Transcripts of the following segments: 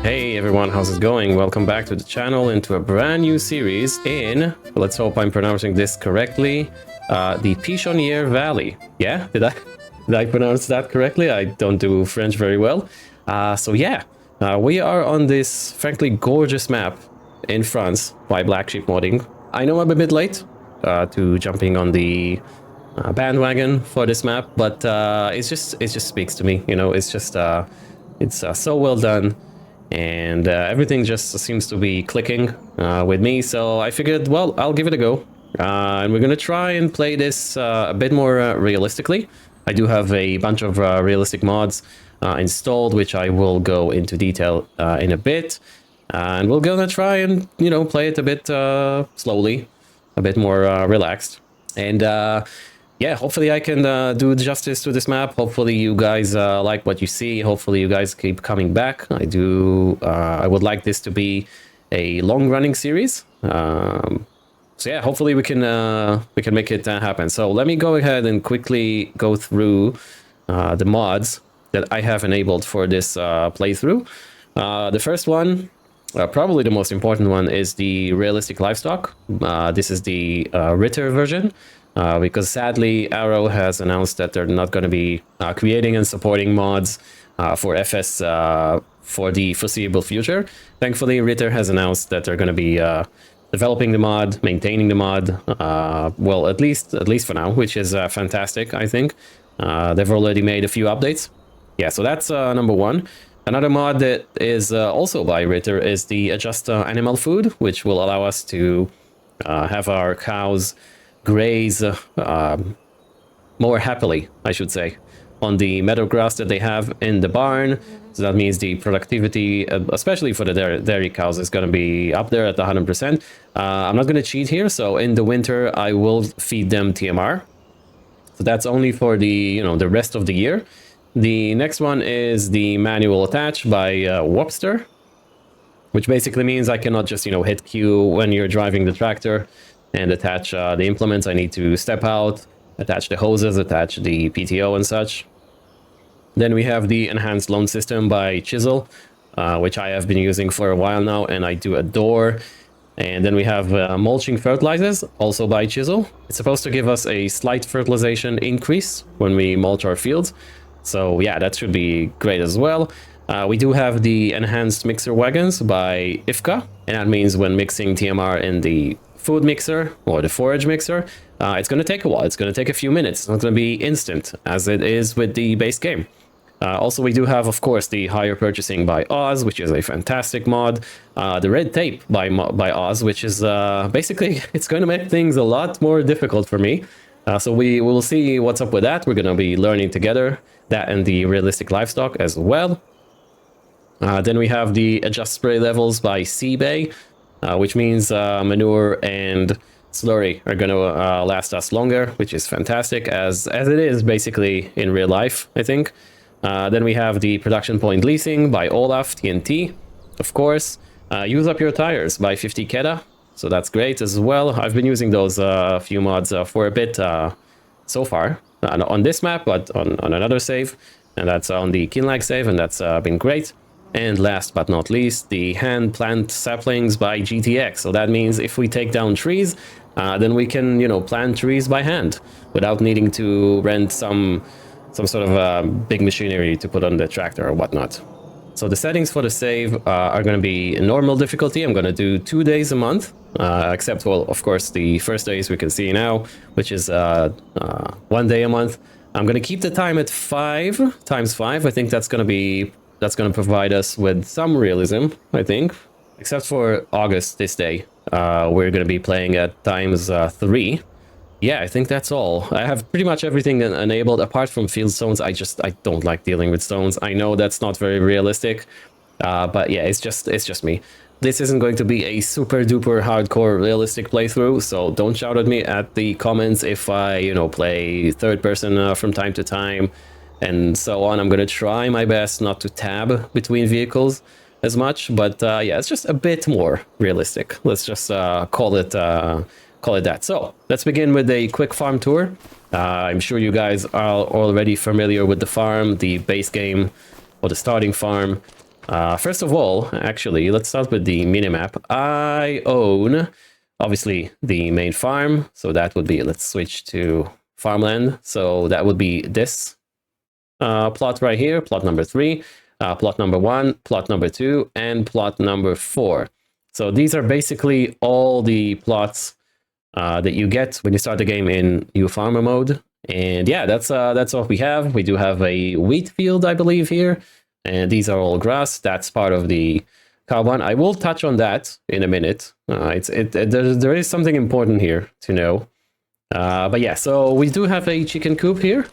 Hey everyone, how's it going? Welcome back to the channel into a brand new series in, let's hope I'm pronouncing this correctly, the Pichonniere Valley. Yeah, did I pronounce that correctly? I don't do French very well. We are on this frankly gorgeous map in France by BlackSheep Modding. I know I'm a bit late to jumping on the bandwagon for this map, but it just speaks to me. You know, it's just it's so well done. And everything just seems to be clicking with me, so I figured, well, I'll give it a go. And we're gonna try and play this a bit more realistically. I do have a bunch of realistic mods installed, which I will go into detail in a bit. And we're gonna try and, you know, play it a bit slowly, a bit more relaxed. And yeah, hopefully I can do justice to this map. Hopefully you guys like what you see. Hopefully you guys keep coming back. I would like this to be a long-running series. So yeah, hopefully we can make it happen. So let me go ahead and quickly go through the mods that I have enabled for this playthrough. The first one, probably the most important one, is the Realistic Livestock. This is the Ritter version. Because sadly, Arrow has announced that they're not going to be creating and supporting mods for FS for the foreseeable future. Thankfully, Ritter has announced that they're going to be developing the mod, maintaining the mod, well, at least for now, which is fantastic, I think. They've already made a few updates. Yeah, so that's number one. Another mod that is also by Ritter is the Adjust Animal Food, which will allow us to have our cows graze more happily, I should say, on the meadow grass that they have in the barn. So that means the productivity, especially for the dairy cows, is going to be up there at 100%. I'm not going to cheat here, so in the winter I will feed them TMR. So that's only for the, you know, the rest of the year. The next one is the manual attach by Wobster, which basically means I cannot just, you know, hit Q when you're driving the tractor and attach the implements. I need to step out, attach the hoses, attach the PTO and such. Then we have the enhanced loan system by Chisel, which I have been using for a while now and I do adore. And then we have mulching fertilizers, also by Chisel. It's supposed to give us a slight fertilization increase when we mulch our fields. So yeah, that should be great as well. We do have the enhanced mixer wagons by IFCA, and that means when mixing TMR in the food mixer or the forage mixer, it's going to take a while. It's going to take a few minutes. It's not going to be instant as it is with the base game. Also, we do have, of course, the hire purchasing by Oz, which is a fantastic mod. The red tape by Oz, which is basically, it's going to make things a lot more difficult for me. So we will see what's up with that. We're going to be learning together that and the Realistic Livestock as well. Then we have the adjust spray levels by Seabay, which means manure and slurry are going to last us longer, which is fantastic, as it is basically in real life, I think. Then we have the production point leasing by Olaf TNT, of course. Use up your tires by 50 Keda, so that's great as well. I've been using those few mods for a bit so far, not on this map, but on another save, and that's on the Kinlag save, and that's been great. And last but not least, the hand plant saplings by GTX. So that means if we take down trees, then we can, you know, plant trees by hand without needing to rent some sort of big machinery to put on the tractor or whatnot. So the settings for the save are going to be normal difficulty. I'm going to do 2 days a month, except, well, of course, the first days we can see now, which is 1 day a month. I'm going to keep the time at 5 times 5. I think that's going to provide us with some realism, I think. Except for August, this day, we're going to be playing at times 3. Yeah, I think that's all. I have pretty much everything enabled apart from field stones. I don't like dealing with stones. I know that's not very realistic, but yeah, it's just me. This isn't going to be a super duper hardcore realistic playthrough, so don't shout at me at the comments if I, you know, play third person from time to time and so on. I'm gonna try my best not to tab between vehicles. as much, but yeah, it's just a bit more realistic. Let's just call it that. So let's begin with a quick farm tour. I'm sure you guys are already familiar with the farm, the base game, or the starting farm. First of all, actually, let's start with the minimap. I own, obviously, the main farm. So that would be, let's switch to farmland. So that would be this plot right here, plot number 3, plot number 1, plot number 2, and plot number 4. So these are basically all the plots that you get when you start the game in new farmer mode. And yeah, that's what we have. We do have a wheat field, I believe, here. And these are all grass. That's part of the cow barn. I will touch on that in a minute. There is something important here to know. But yeah, so we do have a chicken coop here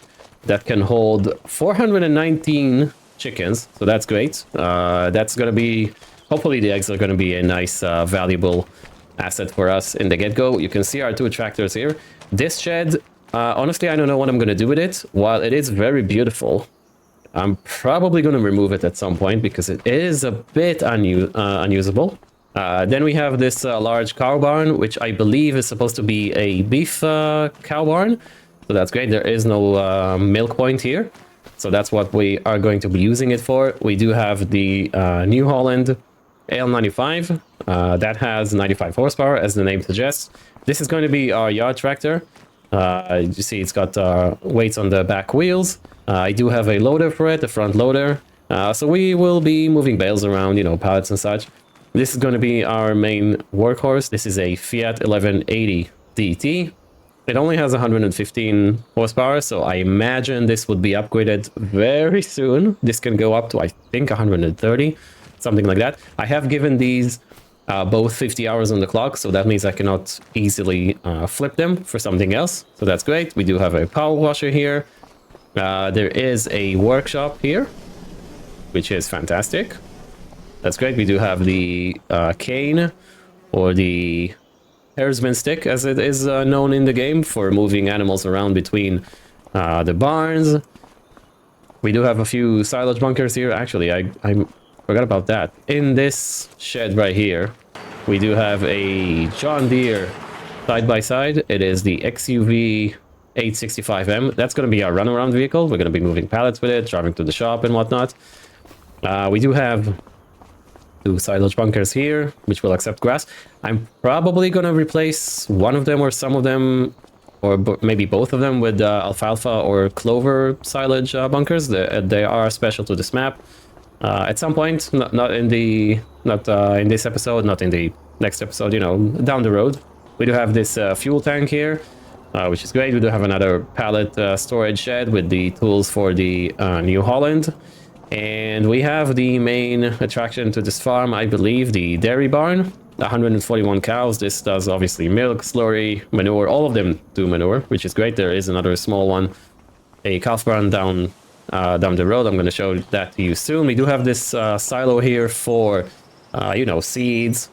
that can hold 419 chickens. So that's great. That's going to be, hopefully the eggs are going to be a nice, valuable asset for us in the get-go. You can see our 2 tractors here. This shed, honestly, I don't know what I'm going to do with it. While it is very beautiful, I'm probably going to remove it at some point because it is a bit unusable. Then we have this large cow barn, which I believe is supposed to be a beef cow barn. So that's great. There is no milk point here. So that's what we are going to be using it for. We do have the New Holland AL95. That has 95 horsepower, as the name suggests. This is going to be our yard tractor. You see it's got weights on the back wheels. I do have a loader for it, a front loader. So we will be moving bales around, you know, pallets and such. This is going to be our main workhorse. This is a Fiat 1180 DT. It only has 115 horsepower, so I imagine this would be upgraded very soon. This can go up to, I think, 130, something like that. I have given these both 50 hours on the clock, so that means I cannot easily flip them for something else. So that's great. We do have a power washer here. There is a workshop here, which is fantastic. That's great. We do have the cane, or the herdsman stick, as it is known in the game, for moving animals around between the barns. We do have a few silage bunkers here. Actually, I forgot about that. In this shed right here, we do have a John Deere side-by-side. It is the XUV 865M. That's going to be our runaround vehicle. We're going to be moving pallets with it, driving to the shop and whatnot. We do have 2 silage bunkers here, which will accept grass. I'm probably going to replace one of them or some of them, or maybe both of them, with alfalfa or clover silage bunkers. They are special to this map. At some point, not in this episode, not in the next episode, you know, down the road. We do have this fuel tank here, which is great. We do have another pallet storage shed with the tools for the New Holland. And we have the main attraction to this farm, I believe, the dairy barn. 141 cows. This does obviously milk, slurry, manure. All of them do manure, which is great. There is another small one, a calf barn down the road. I'm going to show that to you soon. We do have this silo here for, you know, seeds,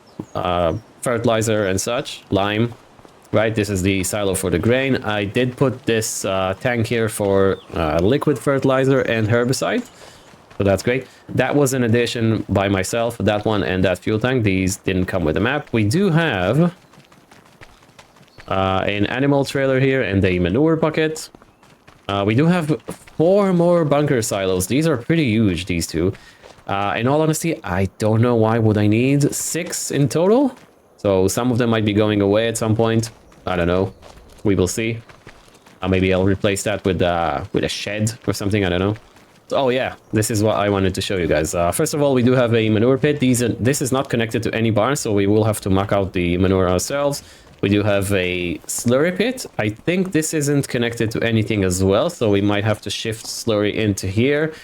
fertilizer and such, lime. Right, this is the silo for the grain. I did put this tank here for liquid fertilizer and herbicide. So that's great. That was an addition by myself, that one and that fuel tank. These didn't come with the map. We do have an animal trailer here and a manure bucket. We do have 4 more bunker silos. These are pretty huge, these 2. In all honesty, I don't know why would I need 6 in total. So some of them might be going away at some point. I don't know. We will see. Maybe I'll replace that with a shed or something. I don't know. Oh yeah, this is what I wanted to show you guys. First of all, we do have a manure pit. This is not connected to any barn, so we will have to muck out the manure ourselves. We do have a slurry pit. I think this isn't connected to anything as well, so we might have to shift slurry into here.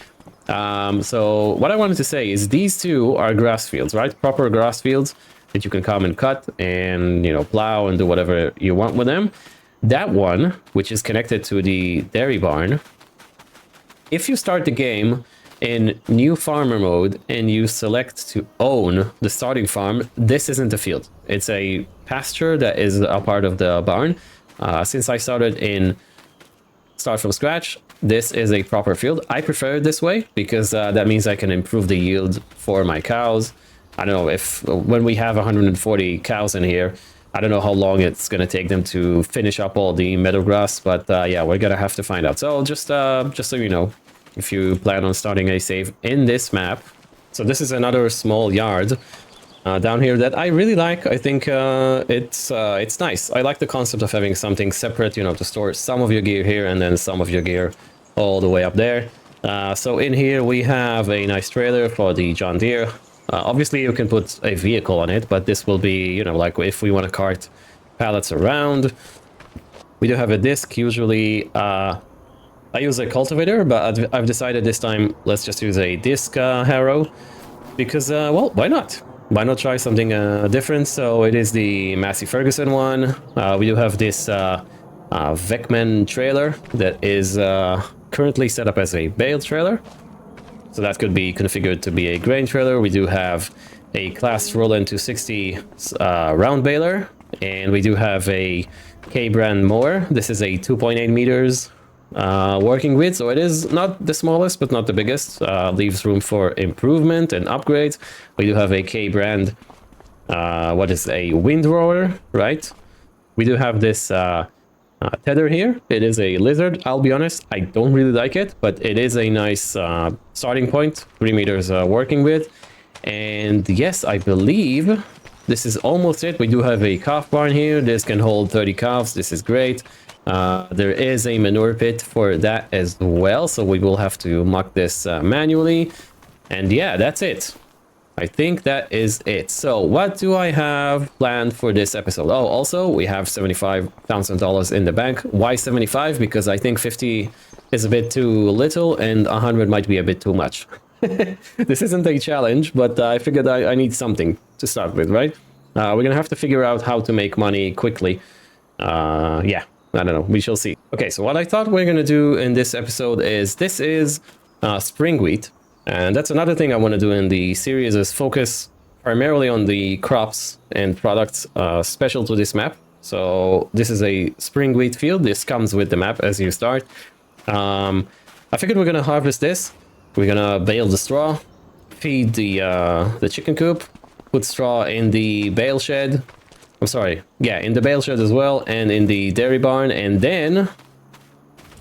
So what I wanted to say is these 2 are grass fields, right? Proper grass fields that you can come and cut and, you know, plow and do whatever you want with them. That one, which is connected to the dairy barn, if you start the game in new farmer mode and you select to own the starting farm, this isn't a field. It's a pasture that is a part of the barn. Since I started in start from scratch, this is a proper field. I prefer it this way because that means I can improve the yield for my cows. I don't know if when we have 140 cows in here, I don't know how long it's going to take them to finish up all the meadow grass, but yeah, we're going to have to find out. So just so you know, if you plan on starting a save in this map. So this is another small yard down here that I really like. I think it's nice. I like the concept of having something separate, you know, to store some of your gear here and then some of your gear all the way up there. So in here we have a nice trailer for the John Deere. Obviously you can put a vehicle on it, but this will be, you know, like if we want to cart pallets around. We do have a disc. Usually I use a cultivator, but I've decided this time let's just use a disc harrow because, well, why not? Why not try something different? So it is the Massey Ferguson one. We do have this Vecman trailer that is currently set up as a bale trailer. So that could be configured to be a grain trailer. We do have a class Roland 260 round baler, and we do have a K-brand mower. This is a 2.8 meters working width, so it is not the smallest, but not the biggest. Leaves room for improvement and upgrades. We do have a K-brand, what is a windrower, right? We do have this tether here. It is a lizard. I'll be honest, I don't really like it, but it is a nice starting point. 3 meters working with. And yes, I believe this is almost it. We do have a calf barn here. This can hold 30 calves. This is great. There is a manure pit for that as well, so we will have to muck this manually. And yeah, that's it. I think that is it. So what do I have planned for this episode? Oh, also, we have $75,000 in the bank. Why 75? Because I think 50 is a bit too little and 100 might be a bit too much. This isn't a challenge, but I figured I need something to start with, right? We're gonna have to figure out how to make money quickly. Yeah, I don't know. We shall see. Okay, so what I thought we're gonna do in this episode is this is spring wheat. And that's another thing I want to do in the series is focus primarily on the crops and products special to this map. So this is a spring wheat field. This comes with the map as you start. I figured we're going to harvest this. We're going to bale the straw, feed the chicken coop, put straw in the bale shed. I'm sorry. Yeah, in the bale shed as well and in the dairy barn. And then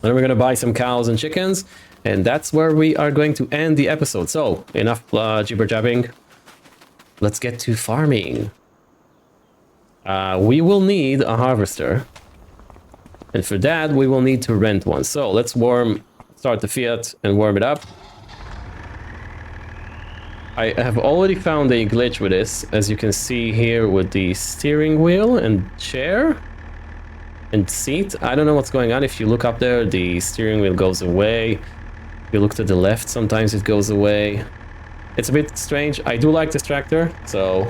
we're going to buy some cows and chickens. And that's where we are going to end the episode. So, enough jibber-jabbing. Let's get to farming. We will need a harvester. And for that, we will need to rent one. So, let's start the Fiat and warm it up. I have already found a glitch with this, as you can see here with the steering wheel and chair and seat. I don't know what's going on. If you look up there, the steering wheel goes away. If you look to the left, sometimes it goes away. It's a bit strange. I do like this tractor, so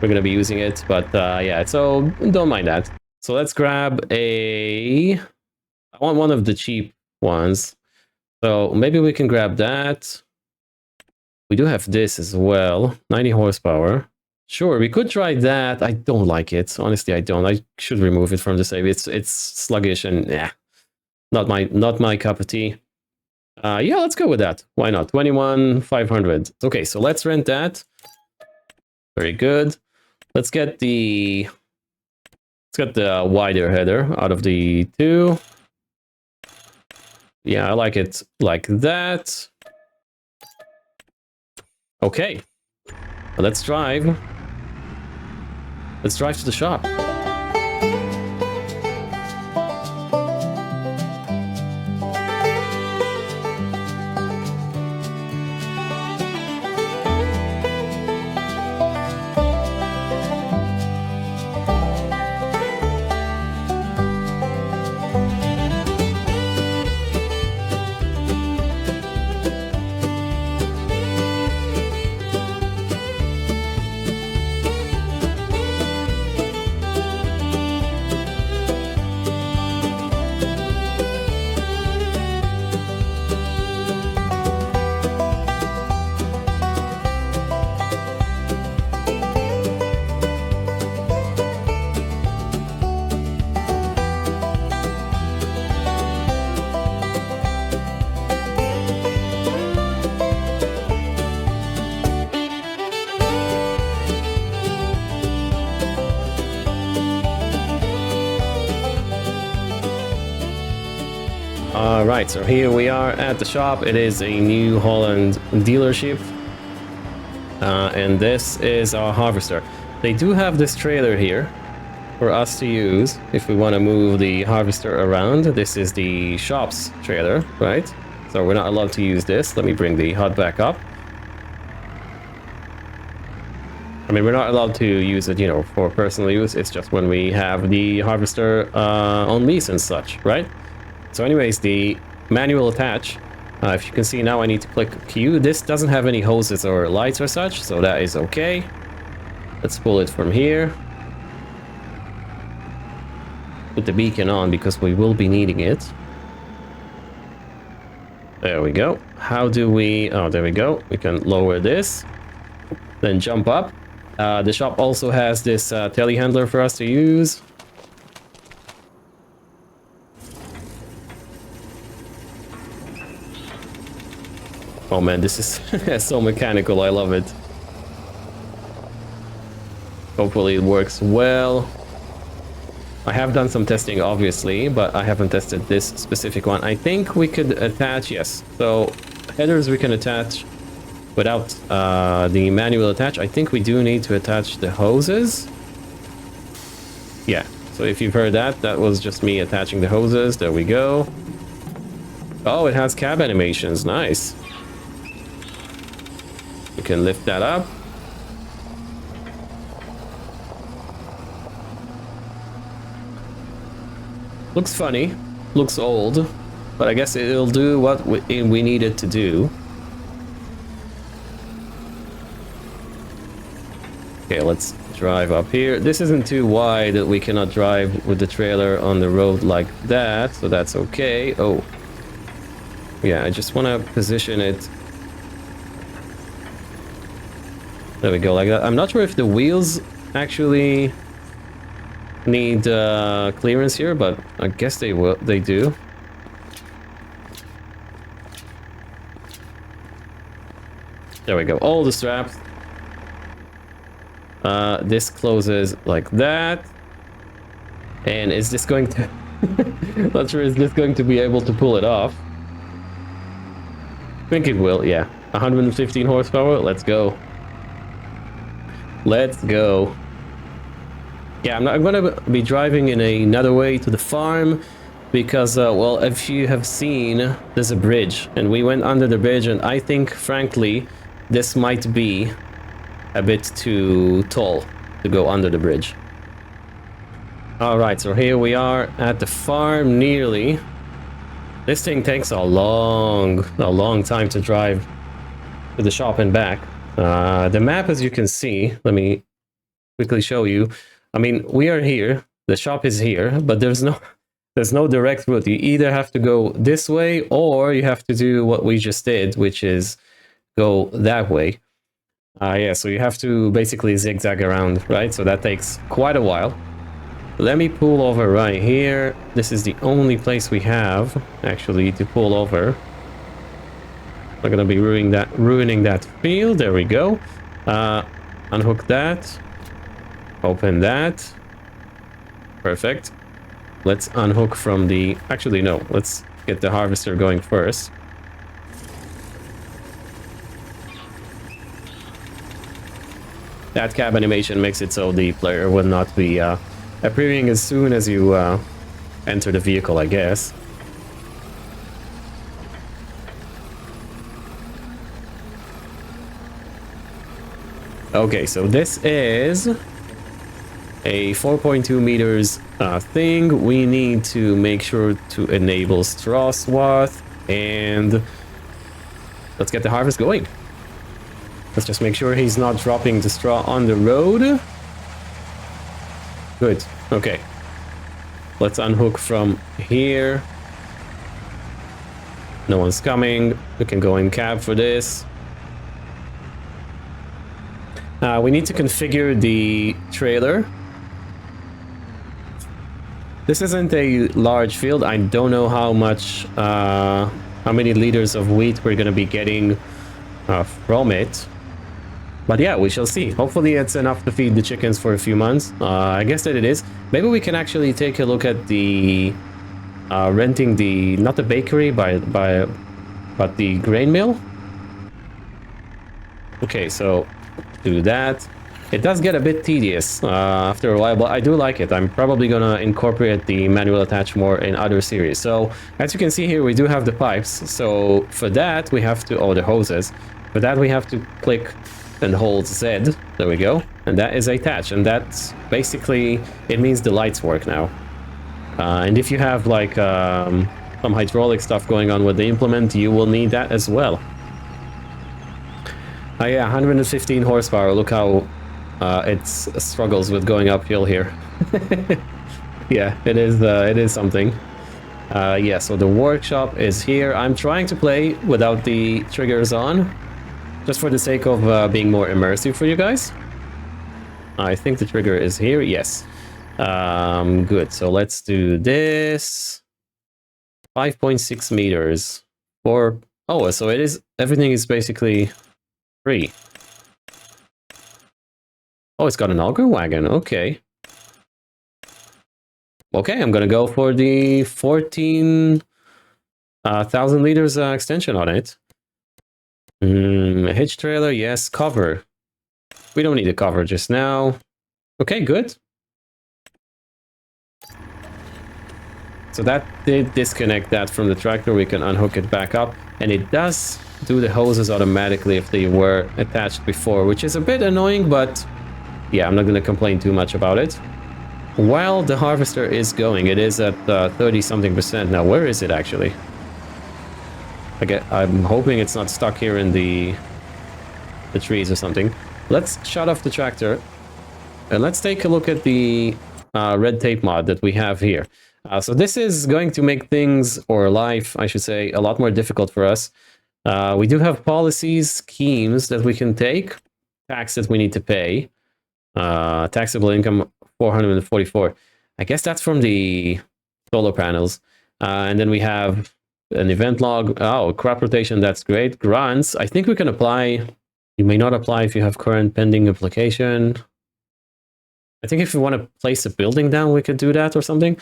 we're going to be using it. But yeah, so don't mind that. So let's grab I want one of the cheap ones. So maybe we can grab that. We do have this as well. 90 horsepower. Sure, we could try that. I don't like it. Honestly, I don't. I should remove it from the save. It's sluggish and yeah, not my cup of tea. Yeah, let's go with that. Why not? 21,500. Okay, so let's rent that. Very good. Let's get the wider header out of the two. Yeah, I like it like that. Okay. Let's drive. Let's drive to the shop. Alright, so here we are at the shop. It is a New Holland dealership. And this is our harvester. They do have this trailer here for us to use if we want to move the harvester around. This is the shop's trailer, right? So we're not allowed to use this. Let me bring the HUD back up. I mean, we're not allowed to use it, you know, for personal use. It's just when we have the harvester on lease and such, right? So anyways, the manual attach, if you can see now, I need to click Q. This doesn't have any hoses or lights or such, so that is okay. Let's pull it from here. Put the beacon on because we will be needing it. There we go. How do we... Oh, there we go. We can lower this. Then jump up. The shop also has this telehandler for us to use. Oh man, this is so mechanical. I love it. Hopefully it works well. I have done some testing, obviously, but I haven't tested this specific one. I think we could attach, yes. So headers we can attach without the manual attach. I think we do need to attach the hoses. Yeah, so if you've heard that, that was just me attaching the hoses. There we go. Oh, it has cab animations. Nice. You can lift that up. Looks funny. Looks old. But I guess it'll do what we need it to do. Okay, let's drive up here. This isn't too wide that we cannot drive with the trailer on the road like that, so that's okay. Oh. Yeah, I just want to position it. There we go, like that. I'm not sure if the wheels actually need clearance here, but I guess they will. They do. There we go. All the straps. This closes like that. And is this going to... Not sure, is this going to be able to pull it off? I think it will, yeah. 115 horsepower, let's go. Let's go. Yeah, I'm gonna be driving in another way to the farm because, well, if you have seen, there's a bridge and we went under the bridge, and I think, frankly, this might be a bit too tall to go under the bridge. Alright, so here we are at the farm nearly. This thing takes a long time to drive to the shop and back. The map, as you can see, let me quickly show you. I mean, we are here, the shop is here, but there's no direct route. You either have to go this way or you have to do what we just did, which is go that way. Yeah, so you have to basically zigzag around, right? So that takes quite a while. Let me pull over right here. This is the only place we have, actually, to pull over. We're gonna be ruining that field. There we go. Unhook that. Open that. Perfect. Let's unhook from the... Actually, no. Let's get the harvester going first. That cab animation makes it so the player will not be appearing as soon as you enter the vehicle, I guess. Okay, so this is a 4.2 meters thing. We need to make sure to enable straw swath, and let's get the harvest going. Let's just make sure he's not dropping the straw on the road. Good. Okay. Let's unhook from here. No one's coming. We can go in cab for this. We need to configure the trailer. This isn't a large field. I don't know how much, how many liters of wheat we're going to be getting from it. But yeah, we shall see. Hopefully it's enough to feed the chickens for a few months. I guess that it is. Maybe we can actually take a look at the renting the, not the bakery, but the grain mill. Okay, so do that. It does get a bit tedious after a while, but I do like it. I'm probably gonna incorporate the manual attach more in other series. So as you can see here, we do have the pipes. So for that, we have to, oh, the hoses. For that, we have to click and hold Z. There we go. And that is attached. And that's basically, it means the lights work now. And if you have like some hydraulic stuff going on with the implement, you will need that as well. Oh yeah, 115 horsepower. Look how it struggles with going uphill here. Yeah, it is something. Yeah, so the workshop is here. I'm trying to play without the triggers on, just for the sake of being more immersive for you guys. I think the trigger is here. Yes. Good. So let's do this. 5.6 meters. Or oh, so it is. Everything is basically free. Oh, it's got an auger wagon. Okay. Okay, I'm gonna go for the 14,000 liters extension on it. Hitch trailer, yes. Cover. We don't need a cover just now. Okay, good. So that did disconnect that from the tractor. We can unhook it back up. And it does do the hoses automatically if they were attached before, which is a bit annoying, but yeah, I'm not going to complain too much about it. While the harvester is going, it is at 30-something%. Now, where is it actually? I'm hoping it's not stuck here in the trees or something. Let's shut off the tractor and let's take a look at the red tape mod that we have here. So this is going to make things, or life, I should say, a lot more difficult for us. We do have policies, schemes that we can take, tax that we need to pay. Taxable income 444. I guess that's from the solar panels. And then we have an event log. Oh, crop rotation, that's great. Grants, I think we can apply. You may not apply if you have current pending application. I think if you want to place a building down, we could do that or something.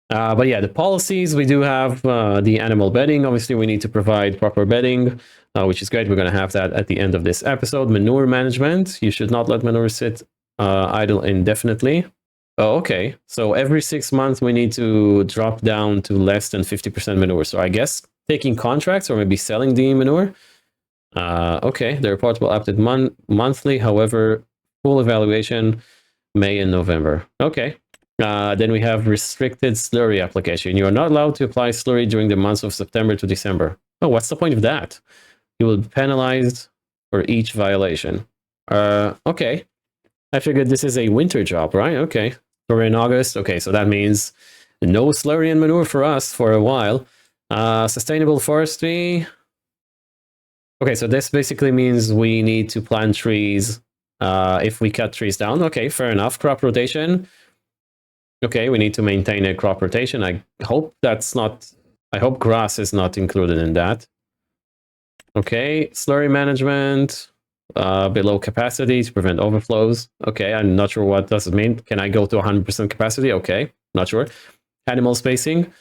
But yeah, the policies, we do have the animal bedding. Obviously, we need to provide proper bedding, which is great. We're going to have that at the end of this episode. Manure management. You should not let manure sit idle indefinitely. Oh, okay. So every 6 months, we need to drop down to less than 50% manure. So I guess taking contracts or maybe selling the manure. Okay, the report will update monthly. However, full evaluation May and November. Okay. Then we have restricted slurry application. You are not allowed to apply slurry during the months of September to December. Oh, what's the point of that? You will be penalized for each violation. Okay. I figured this is a winter job, right? Okay. So we're in August. Okay, so that means no slurry and manure for us for a while. Sustainable forestry. Okay, so this basically means we need to plant trees if we cut trees down. Okay, fair enough. Crop rotation. Okay, we need to maintain a crop rotation. I hope that's not... I hope grass is not included in that. Okay, slurry management. Below capacity to prevent overflows. Okay, I'm not sure what does it mean. Can I go to 100% capacity? Okay, not sure. Animal spacing.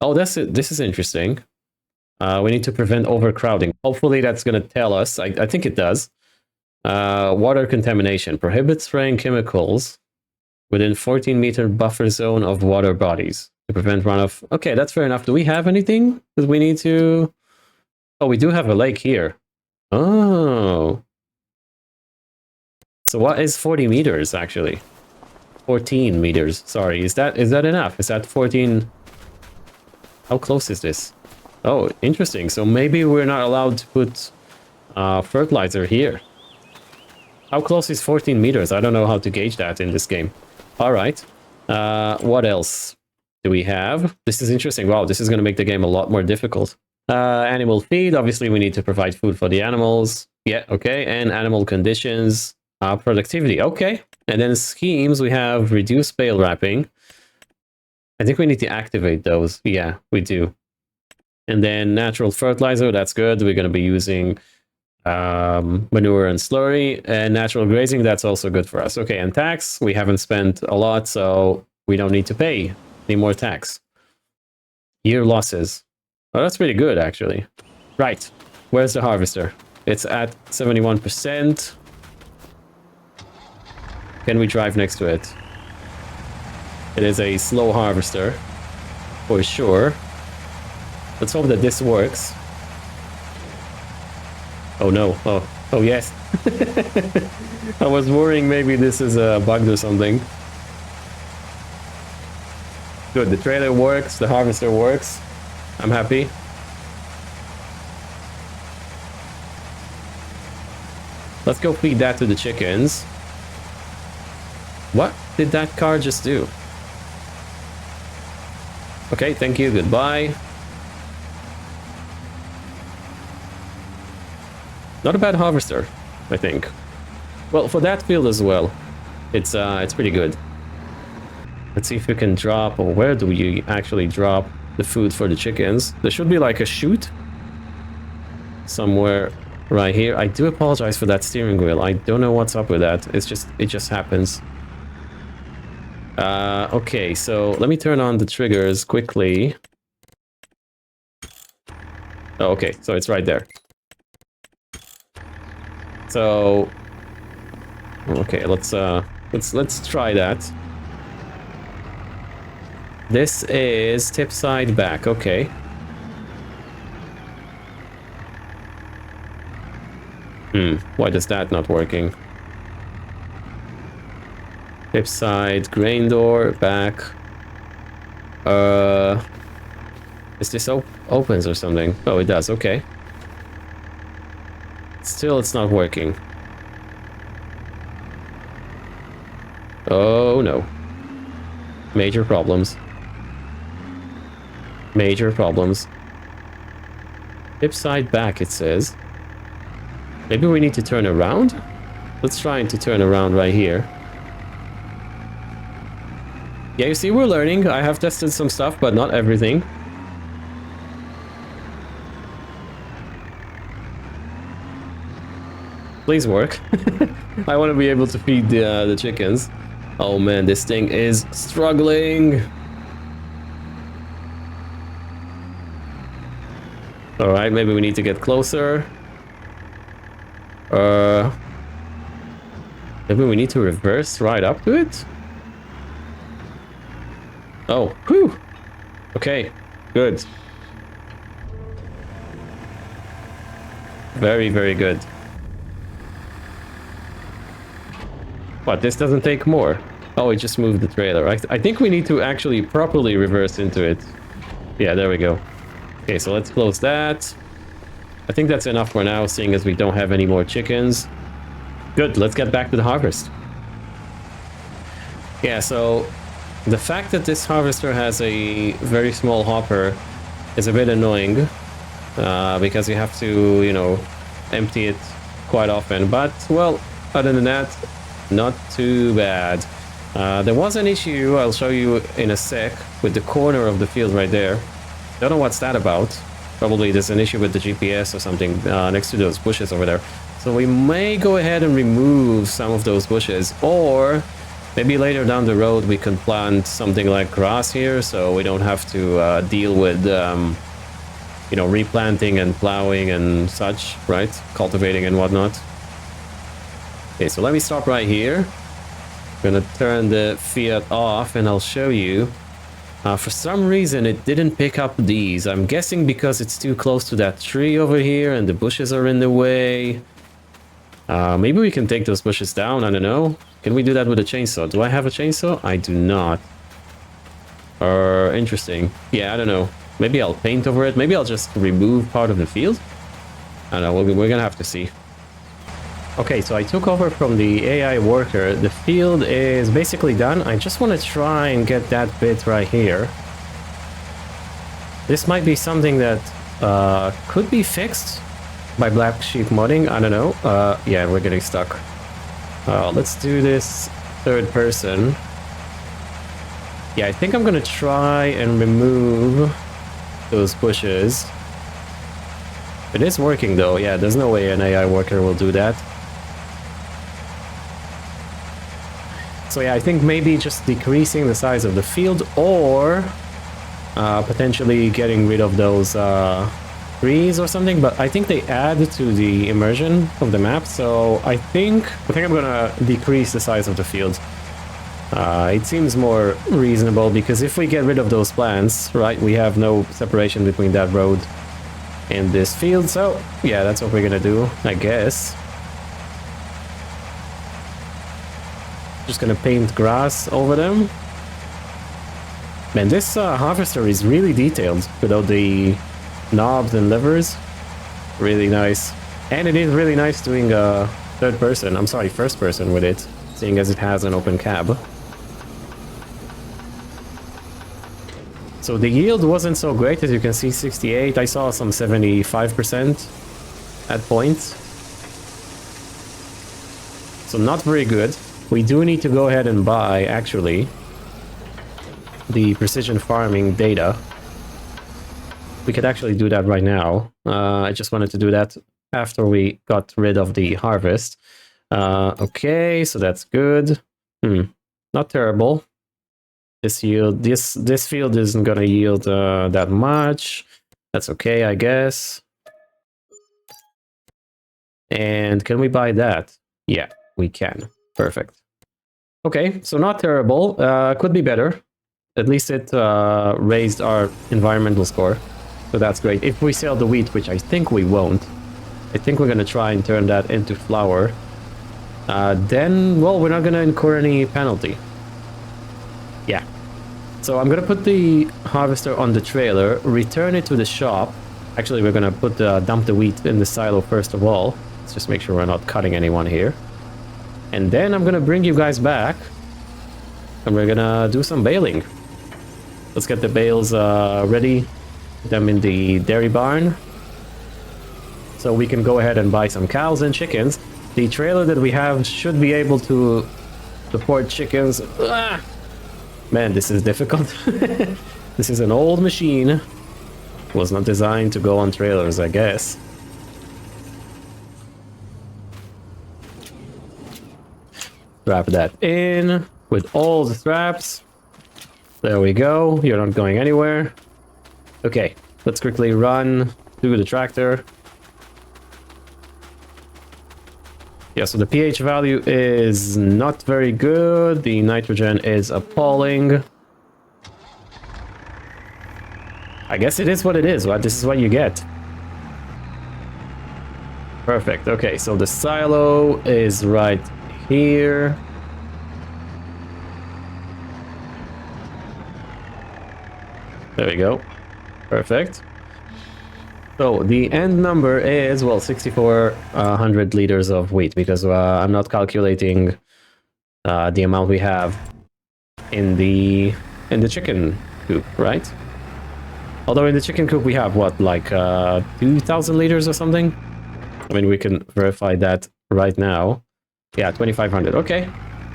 Oh, this is interesting. We need to prevent overcrowding. Hopefully that's going to tell us. I think it does. Water contamination. Prohibit spraying chemicals within 14-meter buffer zone of water bodies to prevent runoff. Okay, that's fair enough. Do we have anything that we need to... Oh, we do have a lake here. Oh. So what is 40 meters, actually? 14 meters, sorry. Is that enough? Is that 14... How close is this? Oh, interesting. So maybe we're not allowed to put fertilizer here. How close is 14 meters? I don't know how to gauge that in this game. All right. What else do we have? This is interesting. Wow, this is going to make the game a lot more difficult. Animal feed. Obviously, we need to provide food for the animals. Yeah, okay. And animal conditions. Productivity. Okay. And then schemes, we have reduced bale wrapping. I think we need to activate those. Yeah, we do. And then natural fertilizer. That's good. We're going to be using manure and slurry, and natural grazing, that's also good for us. Okay, and tax, we haven't spent a lot, so we don't need to pay any more tax. Year losses. Oh, that's pretty good, actually. Right. Where's the harvester? It's at 71%. Can we drive next to it? It is a slow harvester, for sure. Let's hope that this works. Oh no. Oh yes. I was worrying maybe this is a bug or something. Good, the trailer works, the harvester works. I'm happy. Let's go feed that to the chickens. What did that car just do? Okay, thank you, goodbye. Not a bad harvester, I think. Well, for that field as well, it's pretty good. Let's see if we can drop, or where do we actually drop the food for the chickens? There should be like a chute somewhere right here. I do apologize for that steering wheel. I don't know what's up with that. It just happens. Okay, so let me turn on the triggers quickly. Oh, okay, so it's right there. So, okay, let's try that. This is tip side back, okay. Why does that not working? Tip side, grain door, back. Is this opens or something? Oh, it does, okay. Still, it's not working. Oh no. Major problems. Major problems. Tip side back, it says. Maybe we need to turn around? Let's try to turn around right here. Yeah, you see, we're learning. I have tested some stuff, but not everything. Please work. I want to be able to feed the chickens. Oh man, this thing is struggling. All right, maybe we need to get closer. Maybe we need to reverse right up to it. Oh, whew. Okay, good. Very, very good. What, this doesn't take more? Oh, it just moved the trailer. I think we need to actually properly reverse into it. Yeah, there we go. Okay, so let's close that. I think that's enough for now, seeing as we don't have any more chickens. Good, let's get back to the harvest. Yeah, so the fact that this harvester has a very small hopper is a bit annoying, because you have to, you know, empty it quite often. But, well, other than that, not too bad. There was an issue, I'll show you in a sec, with the corner of the field right there. Don't know what's that about. Probably there's an issue with the GPS or something next to those bushes over there. So we may go ahead and remove some of those bushes, or maybe later down the road we can plant something like grass here, so we don't have to deal with, you know, replanting and plowing and such, right? Cultivating and whatnot. Okay, so let me stop right here. I'm gonna turn the Fiat off and I'll show you. For some reason it didn't pick up these. I'm guessing because it's too close to that tree over here and the bushes are in the way. Maybe we can take those bushes down, I don't know. Can we do that with a chainsaw? Do I have a chainsaw? I do not. Interesting. Yeah, I don't know. Maybe I'll paint over it. Maybe I'll just remove part of the field. I don't know, we're gonna have to see. Okay, so I took over from the AI worker. The field is basically done. I just want to try and get that bit right here. This might be something that could be fixed by BlackSheep Modding. I don't know. Yeah, we're getting stuck. Let's do this third person. Yeah, I think I'm going to try and remove those bushes. It is working though. Yeah, there's no way an AI worker will do that. So yeah, I think maybe just decreasing the size of the field, or potentially getting rid of those trees or something, but I think they add to the immersion of the map, so I think I'm gonna decrease the size of the field. It seems more reasonable, because if we get rid of those plants, right, we have no separation between that road and this field, so yeah, that's what we're gonna do, I guess. Just gonna paint grass over them. Man, this harvester is really detailed without the knobs and levers. Really nice. And it is really nice doing first person with it, seeing as it has an open cab. So the yield wasn't so great, as you can see, 68. I saw some 75% at points. So not very good. We do need to go ahead and buy, actually, the precision farming data. We could actually do that right now. I just wanted to do that after we got rid of the harvest. Okay, so that's good. Not terrible. This yield, this field isn't gonna yield that much. That's okay, I guess. And can we buy that? Yeah, we can. Perfect. Okay, so not terrible. Could be better. At least it raised our environmental score. So that's great. If we sell the wheat, which I think we won't, I think we're going to try and turn that into flour. Then, well, we're not going to incur any penalty. Yeah. So I'm going to put the harvester on the trailer, return it to the shop. Actually, we're going to dump the wheat in the silo first of all. Let's just make sure we're not cutting anyone here. And then I'm going to bring you guys back. And we're going to do some baling. Let's get the bales ready. Put them in the dairy barn. So we can go ahead and buy some cows and chickens. The trailer that we have should be able to support chickens. Ah! Man, this is difficult. This is an old machine. Was not designed to go on trailers, I guess. Strap that in with all the straps. There we go. You're not going anywhere. Okay, let's quickly run through the tractor. Yeah, so the pH value is not very good. The nitrogen is appalling. I guess it is what it is, right? This is what you get. Perfect. Okay, so the silo is right here. There we go. Perfect. So the end number is, well, 6,400 liters of wheat, because I'm not calculating the amount we have in the chicken coop, right? Although in the chicken coop we have what, like 2,000 liters or something? I mean, we can verify that right now. Yeah, 2,500. Okay,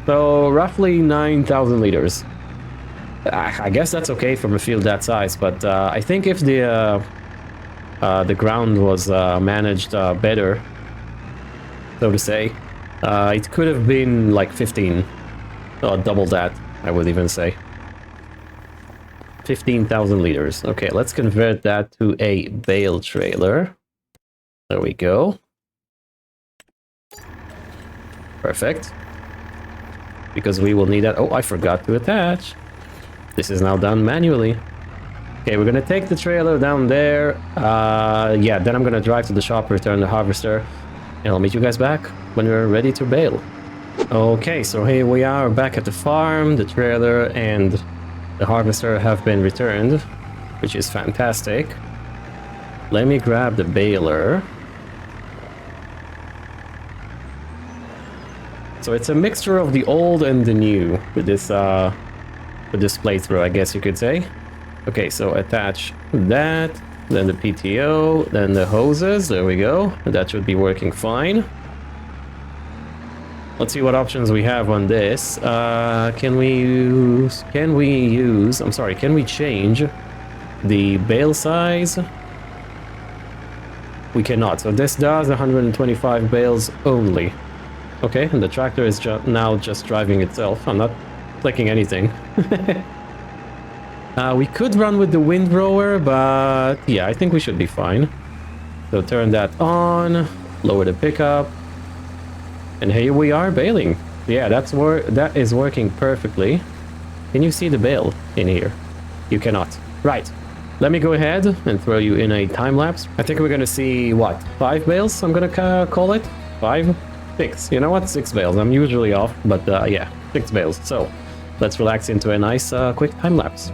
so roughly 9,000 liters. I guess that's okay from a field that size, but I think if the ground was managed better, so to say, it could have been like 15, or double that, I would even say. 15,000 liters. Okay, let's convert that to a bale trailer. There we go. Perfect. Because we will need that. Oh, I forgot to attach. This is now done manually. Okay, we're gonna take the trailer down there. Yeah, then I'm gonna drive to the shop, return the harvester, and I'll meet you guys back when we're ready to bale. Okay, so here we are back at the farm. The trailer and the harvester have been returned, which is fantastic. Let me grab the baler. So it's a mixture of the old and the new with this playthrough, I guess you could say. Okay, so attach that, then the PTO, then the hoses. There we go. That should be working fine. Let's see what options we have on this. Can we change the bale size? We cannot. So this does 125 bales only. Okay, and the tractor is now just driving itself. I'm not clicking anything. We could run with the windrower, but yeah, I think we should be fine. So turn that on, lower the pickup, and here we are baling. Yeah, that is working perfectly. Can you see the bale in here? You cannot. Right. Let me go ahead and throw you in a time lapse. I think we're gonna see what, 5 bales? I'm gonna call it 5, 6. You know what? 6 bales. I'm usually off, but yeah, 6 bales. So let's relax into a nice quick time lapse.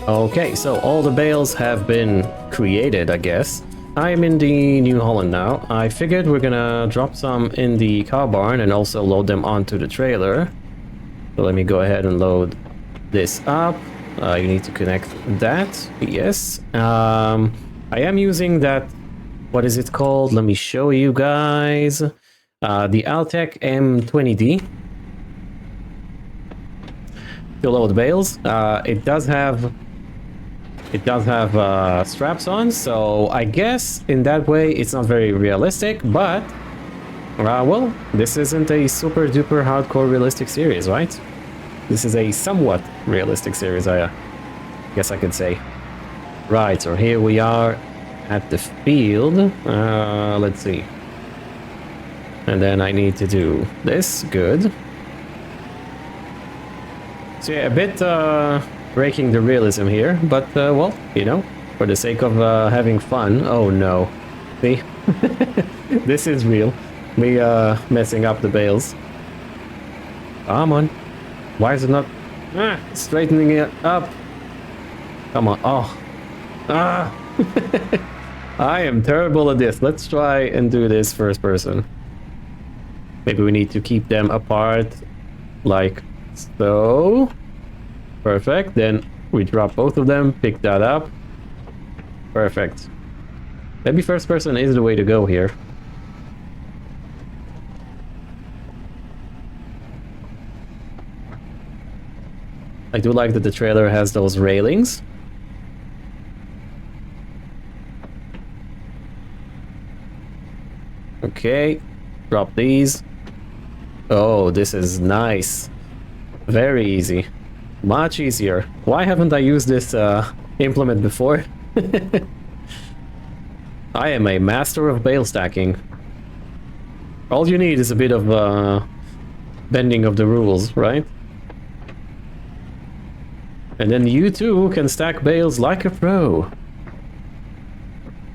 Okay, so all the bales have been created, I guess. I'm in the New Holland now. I figured we're gonna drop some in the cow barn and also load them onto the trailer. So let me go ahead and load this up. You need to connect that. Yes. I am using that. What is it called? Let me show you guys. The Altec M20D. To load bales. It does have straps on, so I guess in that way it's not very realistic, but well, this isn't a super duper hardcore realistic series, right? This is a somewhat realistic series, I guess I could say. Right, so here we are at the field. Let's see. And then I need to do this. Good. So yeah, a bit breaking the realism here, but well, you know, for the sake of having fun. Oh no. See? This is real. Me messing up the bales. Come on. Why is it not straightening it up? Come on. Oh. Ah. I am terrible at this. Let's try and do this first person. Maybe we need to keep them apart like so. Perfect. Then we drop both of them, pick that up. Perfect. Maybe first person is the way to go here. I do like that the trailer has those railings. Okay, drop these. Oh, this is nice. Very easy. Much easier. Why haven't I used this implement before? I am a master of bale stacking. All you need is a bit of bending of the rules, right? And then you too can stack bales like a pro.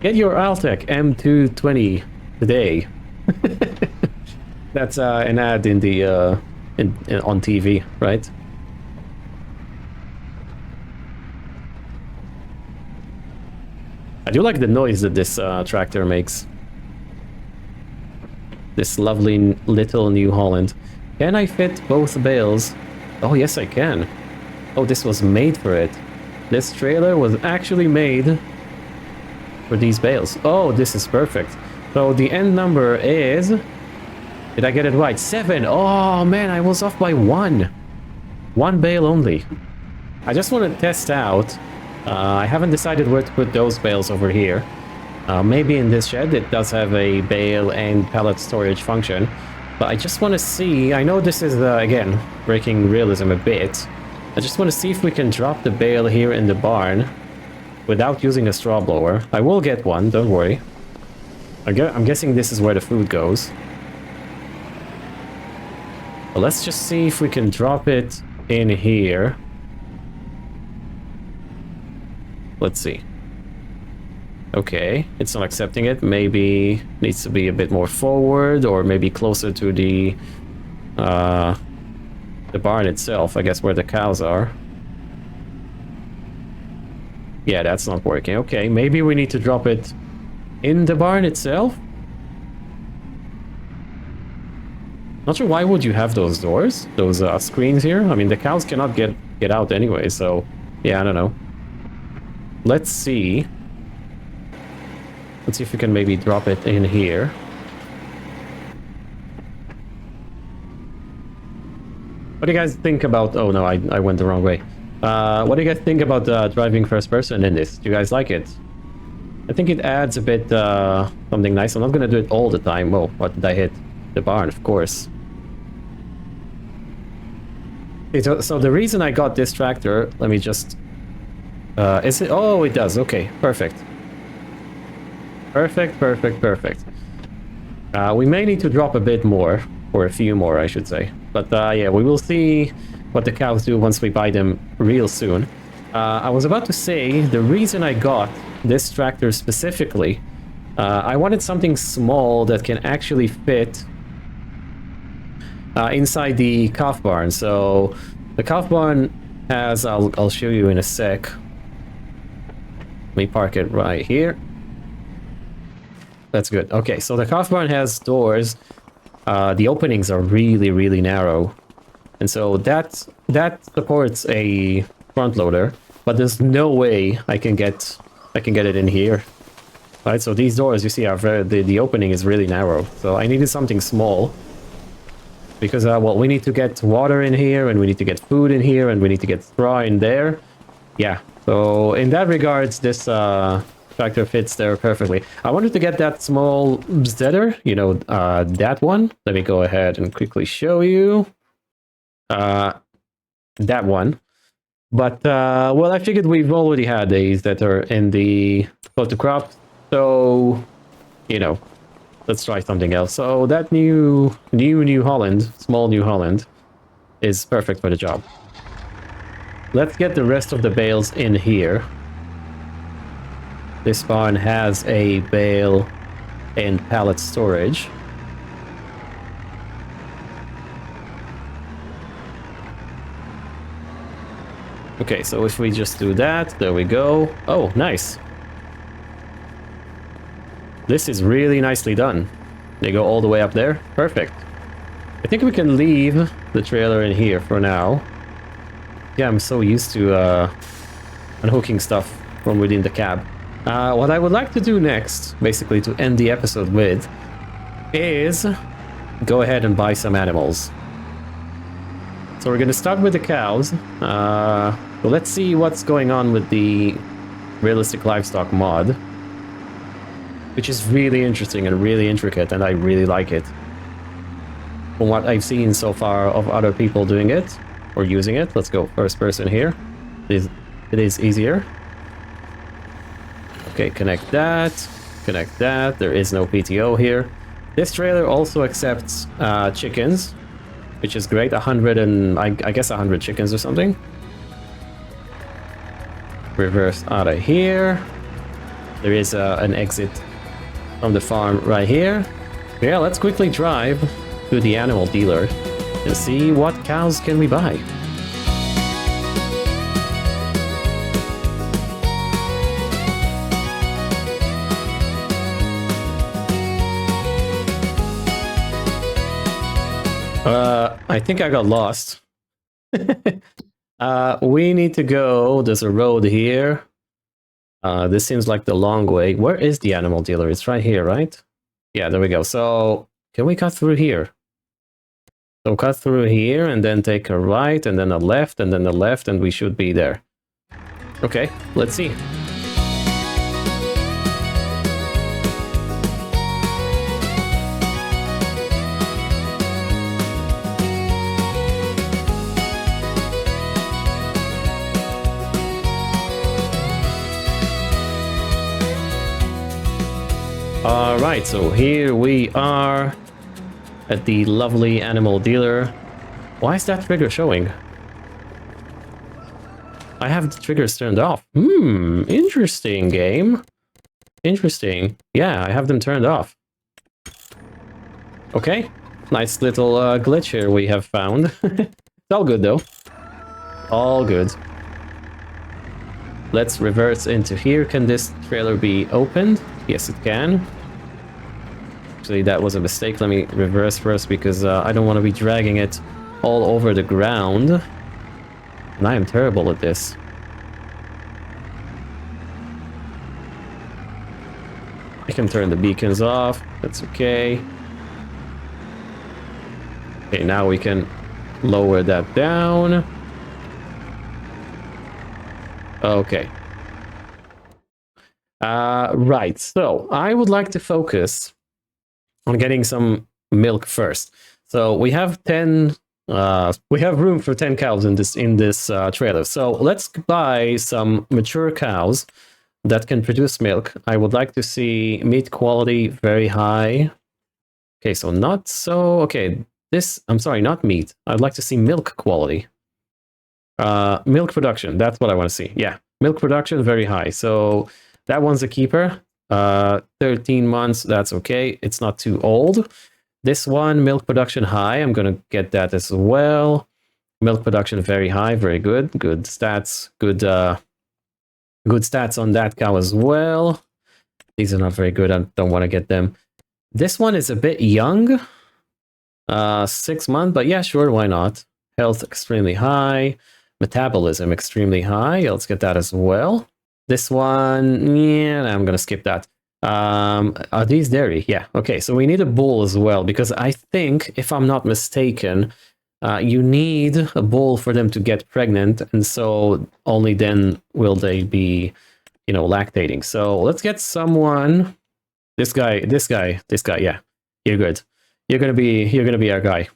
Get your Altec M220 today. That's an ad in the on TV, right? I do like the noise that this tractor makes. This lovely little New Holland. Can I fit both bales? Oh yes, I can. Oh, this was made for it. This trailer was actually made for these bales. Oh, this is perfect. So the end number is... Did I get it right? 7! Oh man, I was off by 1. 1 bale only. I just want to test out. I haven't decided where to put those bales over here. Maybe in this shed. It does have a bale and pallet storage function. But I just want to see... I know this is, again, breaking realism a bit. I just want to see if we can drop the bale here in the barn without using a straw blower. I will get one, don't worry. I'm guessing this is where the food goes. Well, let's just see if we can drop it in here. Let's see. Okay, it's not accepting it. Maybe needs to be a bit more forward, or maybe closer to the barn itself, I guess, where the cows are. Yeah, that's not working. Okay, maybe we need to drop it in the barn itself? Not sure why would you have those doors, those screens here. I mean, the cows cannot get out anyway, so yeah, I don't know. Let's see. Let's see if we can maybe drop it in here. What do you guys think about... Oh no, I went the wrong way. What do you guys think about driving first person in this? Do you guys like it? I think it adds a bit something nice. I'm not gonna do it all the time. Oh, what did I hit? The barn, of course. Okay, so the reason I got this tractor, let me just... is it... Oh, it does. Okay, perfect. Perfect. We may need to drop a bit more, or a few more, I should say. But yeah, we will see what the cows do once we buy them real soon. I was about to say, the reason I got this tractor specifically, I wanted something small that can actually fit inside the calf barn. So the calf barn has, I'll show you in a sec. Let me park it right here. That's good. Okay, so the calf barn has doors. The openings are really narrow, and so that supports a front loader. But there's no way I can get it in here. Right, so these doors you see are the opening is really narrow. So I needed something small because well, we need to get water in here, and we need to get food in here, and we need to get straw in there. Yeah. So in that regards, this tractor fits there perfectly. I wanted to get that small Zedder, you know, that one. Let me go ahead and quickly show you. That one. But, well, I figured we've already had these that are in the photo crop. So, you know, let's try something else. So that New Holland, small New Holland, is perfect for the job. Let's get the rest of the bales in here. This barn has a bale and pallet storage. Okay, so if we just do that, there we go. Oh, nice. This is really nicely done. They go all the way up there. Perfect. I think we can leave the trailer in here for now. Yeah, I'm so used to unhooking stuff from within the cab. What I would like to do next, basically to end the episode with, is go ahead and buy some animals. So we're going to start with the cows. So let's see what's going on with the Realistic Livestock mod, which is really interesting and really intricate, and I really like it. From what I've seen so far of other people doing it, or using it. Let's go first person here. It is easier. Okay, connect that. Connect that. There is no PTO here. This trailer also accepts chickens, which is great. 100 and I guess 100 chickens or something. Reverse out of here. There is an exit from the farm right here. Yeah, let's quickly drive to the animal dealer and see what cows can we buy. I think I got lost. We need to go. There's a road here. This seems like the long way. Where is the animal dealer? It's right here, right? Yeah, there we go. So, can we cut through here? So, cut through here and then take a right and then a left and then a left, and we should be there. Okay, let's see. Alright, so here we are at the lovely animal dealer. Why is that trigger showing? I have the triggers turned off. Interesting game. Interesting. Yeah, I have them turned off. Okay, nice little glitch here we have found. It's all good though. All good. Let's reverse into here. Can this trailer be opened? Yes, it can. Actually, that was a mistake. Let me reverse first because I don't want to be dragging it all over the ground. And I am terrible at this. I can turn the beacons off. That's okay. Okay, now we can lower that down. Okay. Right, so I would like to focus on getting some milk first. So we have 10 we have room for 10 cows in this trailer. So let's buy some mature cows that can produce milk. I would like to see meat quality very high. Okay, so not so okay, this I'm sorry, not meat. I'd like to see milk quality. Milk production, that's what I want to see. Yeah, milk production very high. So that one's a keeper. 13 months, that's okay. It's not too old. This one, milk production high. I'm gonna get that as well. Milk production very high, very good. Good stats, good stats on that cow as well. These are not very good. I don't want to get them. This one is a bit young. 6 months, but yeah, sure, why not? Health extremely high. Metabolism extremely high. Let's get that as well. This one, yeah, I'm gonna skip that. Are these dairy? Yeah, okay, so we need a bull as well, because I think, if I'm not mistaken, you need a bull for them to get pregnant, and so only then will they be, you know, lactating. So let's get someone. This guy, yeah, you're good. You're gonna be our guy.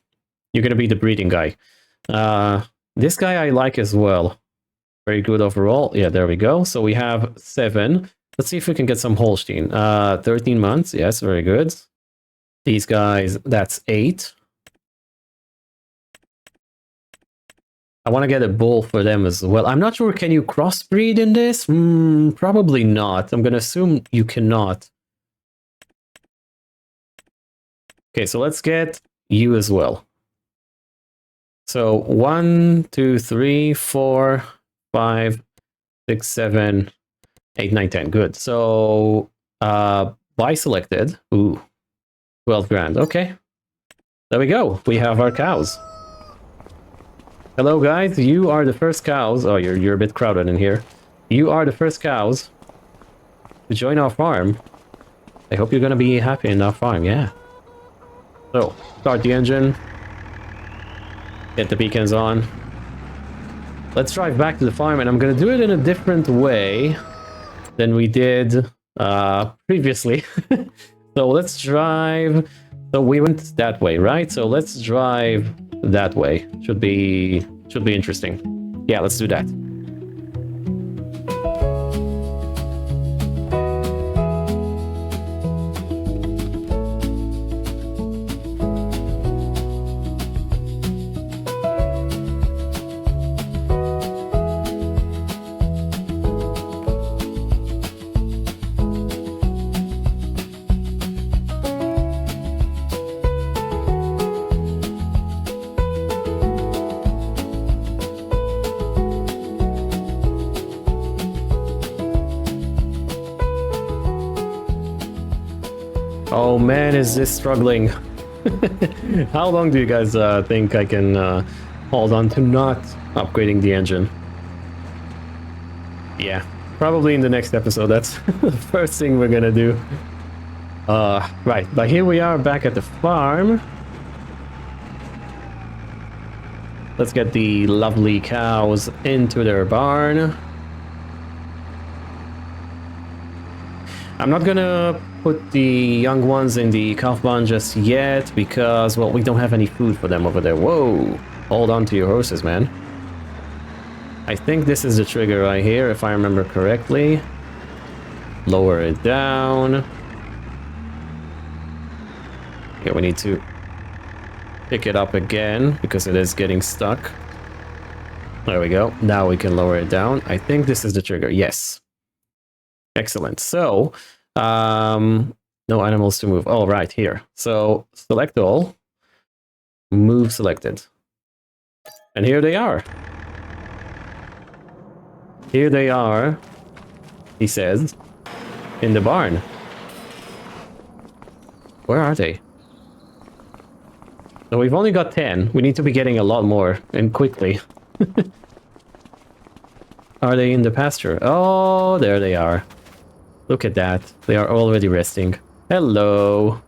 You're gonna be the breeding guy. This guy I like as well. Very good overall. Yeah, there we go. So we have 7. Let's see if we can get some Holstein. 13 months. Yes, very good. These guys, that's 8. I want to get a bull for them as well. I'm not sure, can you crossbreed in this? Probably not. I'm going to assume you cannot. Okay, so let's get you as well. So 1, 2, 3, 4, 5, 6, 7, 8, 9, 10. Good. So buy selected. Ooh, 12 grand. Okay. There we go. We have our cows. Hello guys, you are the first cows. Oh, you're a bit crowded in here. You are the first cows to join our farm. I hope you're gonna be happy in our farm, yeah. So, start the engine. Get the beacons on. Let's drive back to the farm, and I'm gonna do it in a different way than we did previously. So let's drive. So we went that way, right? So let's drive that way. Should be interesting. Yeah, let's do that. Oh man, is this struggling? How long do you guys think I can hold on to not upgrading the engine? Yeah, probably in the next episode. That's the first thing we're gonna do. Right, but here we are back at the farm. Let's get the lovely cows into their barn. I'm not gonna put the young ones in the calf barn just yet because, well, we don't have any food for them over there. Whoa! Hold on to your horses, man. I think this is the trigger right here, if I remember correctly. Lower it down. Yeah, we need to pick it up again because it is getting stuck. There we go. Now we can lower it down. I think this is the trigger. Yes. Excellent. So, no animals to move. Oh, right, here. So, select all. Move selected. And here they are. Here they are, he says, in the barn. Where are they? So we've only got 10. We need to be getting a lot more, and quickly. Are they in the pasture? Oh, there they are. Look at that. They are already resting. Hello.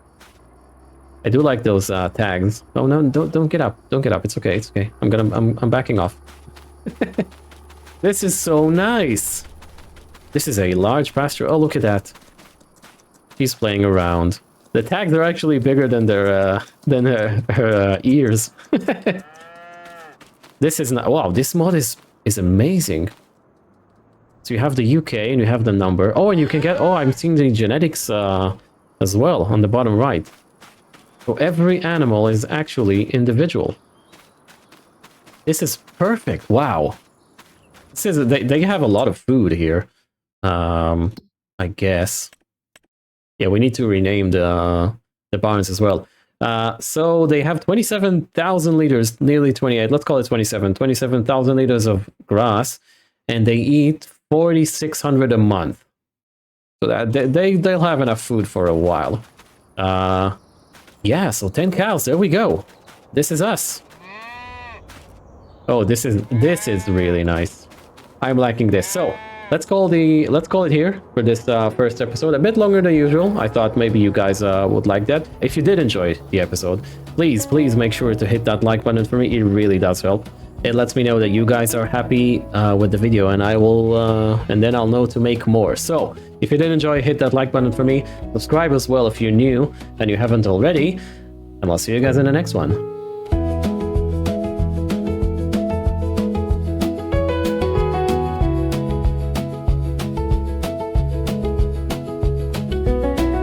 I do like those tags. Oh no, don't get up. Don't get up. It's okay. It's okay. I'm backing off. This is so nice. This is a large pasture. Oh, look at that. She's playing around. The tags are actually bigger than their her ears. This is not. Wow, this mod is amazing. So you have the UK and you have the number. Oh, and you can get. Oh, I'm seeing the genetics as well on the bottom right. So every animal is actually individual. This is perfect. Wow. This is they have a lot of food here. I guess. Yeah, we need to rename the barns as well. So they have 27,000 liters, nearly 28. Let's call it 27. 27,000 liters of grass, and they eat 4,600 a month. So that they'll have enough food for a while. Yeah, so 10 cows. There we go. This is us. Oh, this is really nice. I'm liking this. So let's call it here for this first episode. A bit longer than usual. I thought maybe you guys would like that. If you did enjoy the episode, please make sure to hit that like button for me. It really does help. It lets me know that you guys are happy with the video, and I will and then I'll know to make more. So if you did enjoy, hit that like button for me. Subscribe as well if you're new and you haven't already, and I'll see you guys in the next one.